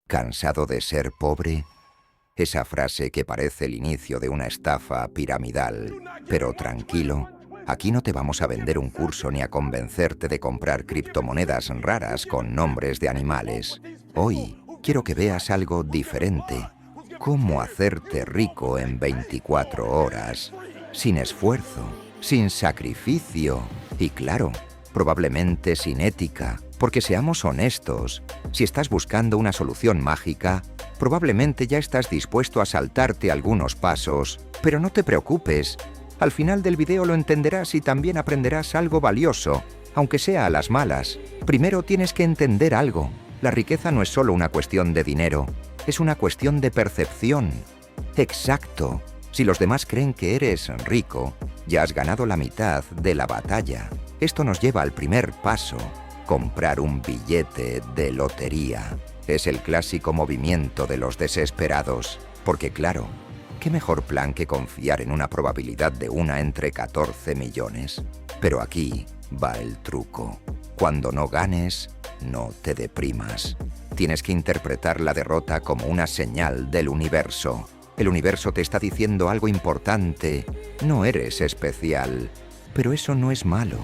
¿Cansado de ser pobre? Esa frase que parece el inicio de una estafa piramidal. Pero tranquilo, aquí no te vamos a vender un curso ni a convencerte de comprar criptomonedas raras con nombres de animales. Hoy quiero que veas algo diferente. Cómo hacerte rico en 24 horas, sin esfuerzo, sin sacrificio y, claro, probablemente sin ética. Porque seamos honestos, si estás buscando una solución mágica, probablemente ya estás dispuesto a saltarte algunos pasos. Pero no te preocupes, al final del video lo entenderás y también aprenderás algo valioso, aunque sea a las malas. Primero tienes que entender algo. La riqueza no es solo una cuestión de dinero, es una cuestión de percepción. Exacto. Si los demás creen que eres rico, ya has ganado la mitad de la batalla. Esto nos lleva al primer paso. Comprar un billete de lotería. Es el clásico movimiento de los desesperados. Porque claro, ¿qué mejor plan que confiar en una probabilidad de 1 entre 14 millones? Pero aquí va el truco. Cuando no ganes, no te deprimas. Tienes que interpretar la derrota como una señal del universo. El universo te está diciendo algo importante. No eres especial. Pero eso no es malo.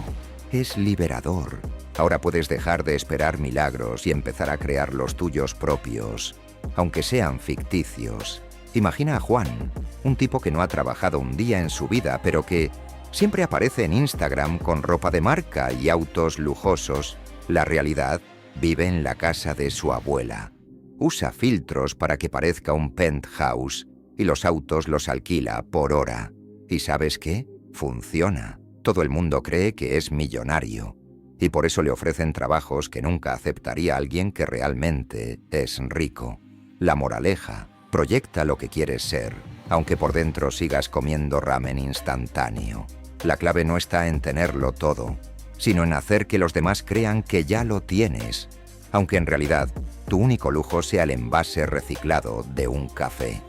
Es liberador. Ahora puedes dejar de esperar milagros y empezar a crear los tuyos propios, aunque sean ficticios. Imagina a Juan, un tipo que no ha trabajado un día en su vida, pero que siempre aparece en Instagram con ropa de marca y autos lujosos. La realidad, vive en la casa de su abuela. Usa filtros para que parezca un penthouse y los autos los alquila por hora. ¿Y sabes qué? Funciona. Todo el mundo cree que es millonario. Y por eso le ofrecen trabajos que nunca aceptaría alguien que realmente es rico. La moraleja, proyecta lo que quieres ser, aunque por dentro sigas comiendo ramen instantáneo. La clave no está en tenerlo todo, sino en hacer que los demás crean que ya lo tienes, aunque en realidad tu único lujo sea el envase reciclado de un café.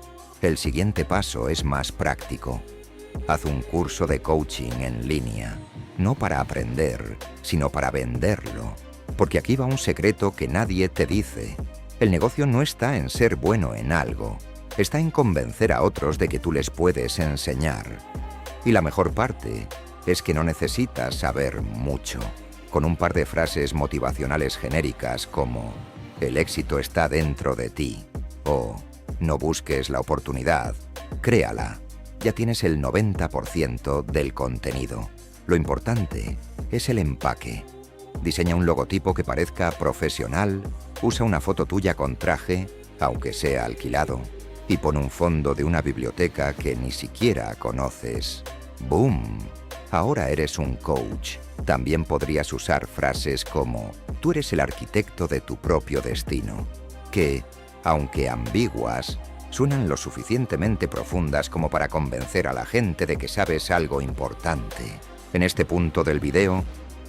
El siguiente paso es más práctico. Haz un curso de coaching en línea. No para aprender, sino para venderlo. Porque aquí va un secreto que nadie te dice. El negocio no está en ser bueno en algo, está en convencer a otros de que tú les puedes enseñar. Y la mejor parte es que no necesitas saber mucho. Con un par de frases motivacionales genéricas como «El éxito está dentro de ti» o «No busques la oportunidad, créala». Ya tienes el 90% del contenido. Lo importante es el empaque. Diseña un logotipo que parezca profesional, usa una foto tuya con traje, aunque sea alquilado, y pon un fondo de una biblioteca que ni siquiera conoces. ¡Boom! Ahora eres un coach. También podrías usar frases como «Tú eres el arquitecto de tu propio destino», que, aunque ambiguas, suenan lo suficientemente profundas como para convencer a la gente de que sabes algo importante. En este punto del video,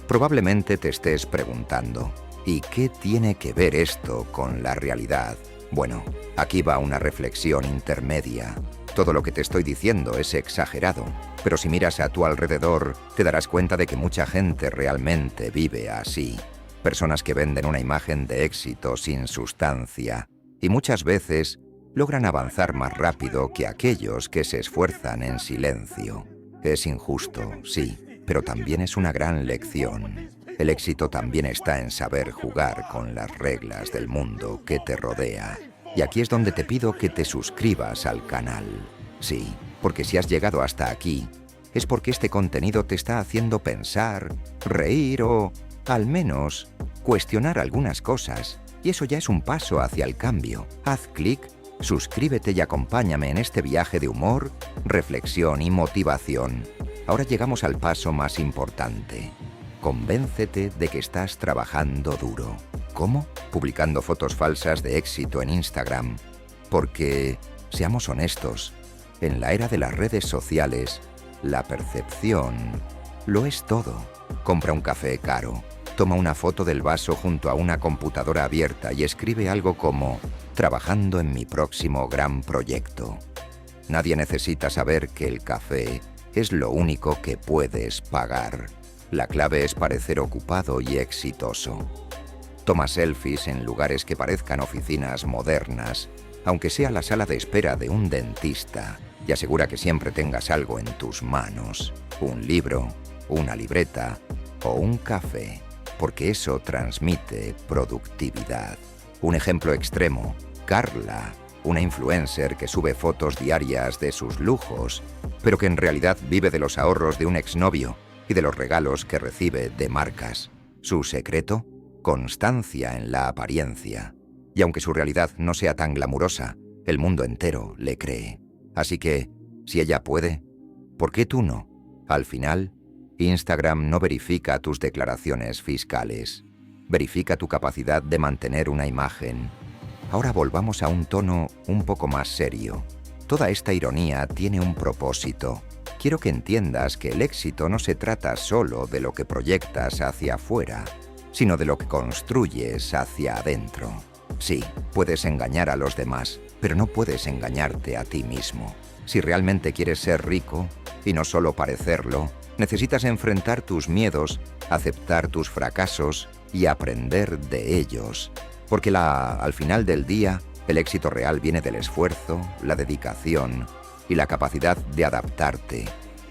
probablemente te estés preguntando, ¿y qué tiene que ver esto con la realidad? Bueno, aquí va una reflexión intermedia. Todo lo que te estoy diciendo es exagerado, pero si miras a tu alrededor, te darás cuenta de que mucha gente realmente vive así. Personas que venden una imagen de éxito sin sustancia, y muchas veces logran avanzar más rápido que aquellos que se esfuerzan en silencio. Es injusto, sí, pero también es una gran lección. El éxito también está en saber jugar con las reglas del mundo que te rodea. Y aquí es donde te pido que te suscribas al canal. Sí, porque si has llegado hasta aquí, es porque este contenido te está haciendo pensar, reír o, al menos, cuestionar algunas cosas. Y eso ya es un paso hacia el cambio. Haz clic, suscríbete y acompáñame en este viaje de humor, reflexión y motivación. Ahora llegamos al paso más importante. Convéncete de que estás trabajando duro. ¿Cómo? Publicando fotos falsas de éxito en Instagram. Porque, seamos honestos, en la era de las redes sociales, la percepción lo es todo. Compra un café caro, toma una foto del vaso junto a una computadora abierta y escribe algo como «Trabajando en mi próximo gran proyecto». Nadie necesita saber que el café es lo único que puedes pagar. La clave es parecer ocupado y exitoso. Toma selfies en lugares que parezcan oficinas modernas, aunque sea la sala de espera de un dentista, y asegura que siempre tengas algo en tus manos, un libro, una libreta o un café, porque eso transmite productividad. Un ejemplo extremo, Carla, una influencer que sube fotos diarias de sus lujos, pero que en realidad vive de los ahorros de un exnovio y de los regalos que recibe de marcas. ¿Su secreto? Constancia en la apariencia. Y aunque su realidad no sea tan glamurosa, el mundo entero le cree. Así que, si ella puede, ¿por qué tú no? Al final, Instagram no verifica tus declaraciones fiscales. Verifica tu capacidad de mantener una imagen. Ahora volvamos a un tono un poco más serio. Toda esta ironía tiene un propósito. Quiero que entiendas que el éxito no se trata solo de lo que proyectas hacia afuera, sino de lo que construyes hacia adentro. Sí, puedes engañar a los demás, pero no puedes engañarte a ti mismo. Si realmente quieres ser rico, y no solo parecerlo, necesitas enfrentar tus miedos, aceptar tus fracasos y aprender de ellos. Porque al final del día, el éxito real viene del esfuerzo, la dedicación y la capacidad de adaptarte.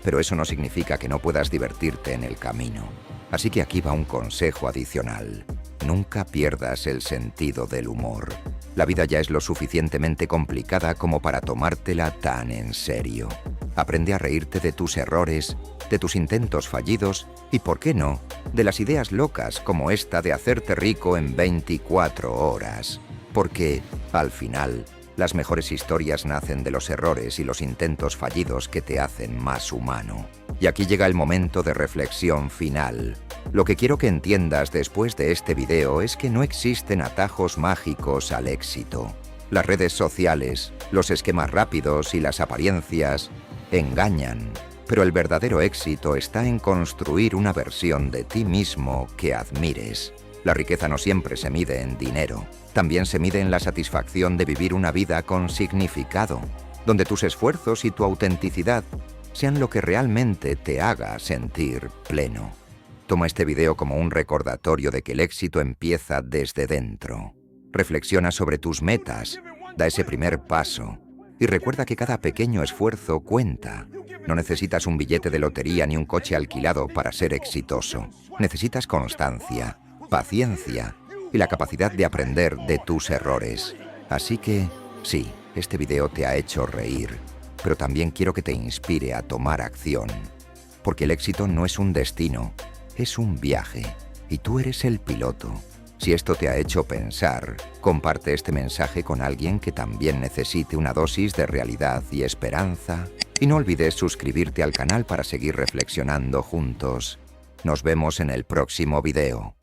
Pero eso no significa que no puedas divertirte en el camino. Así que aquí va un consejo adicional. Nunca pierdas el sentido del humor. La vida ya es lo suficientemente complicada como para tomártela tan en serio. Aprende a reírte de tus errores, de tus intentos fallidos y, ¿por qué no?, de las ideas locas como esta de hacerte rico en 24 horas. Porque, al final, las mejores historias nacen de los errores y los intentos fallidos que te hacen más humano. Y aquí llega el momento de reflexión final. Lo que quiero que entiendas después de este video es que no existen atajos mágicos al éxito. Las redes sociales, los esquemas rápidos y las apariencias engañan, pero el verdadero éxito está en construir una versión de ti mismo que admires. La riqueza no siempre se mide en dinero, también se mide en la satisfacción de vivir una vida con significado, donde tus esfuerzos y tu autenticidad sean lo que realmente te haga sentir pleno. Toma este video como un recordatorio de que el éxito empieza desde dentro. Reflexiona sobre tus metas, da ese primer paso y recuerda que cada pequeño esfuerzo cuenta. No necesitas un billete de lotería ni un coche alquilado para ser exitoso. Necesitas constancia, paciencia y la capacidad de aprender de tus errores. Así que, sí, este video te ha hecho reír, pero también quiero que te inspire a tomar acción. Porque el éxito no es un destino, es un viaje, y tú eres el piloto. Si esto te ha hecho pensar, comparte este mensaje con alguien que también necesite una dosis de realidad y esperanza. Y no olvides suscribirte al canal para seguir reflexionando juntos. Nos vemos en el próximo video.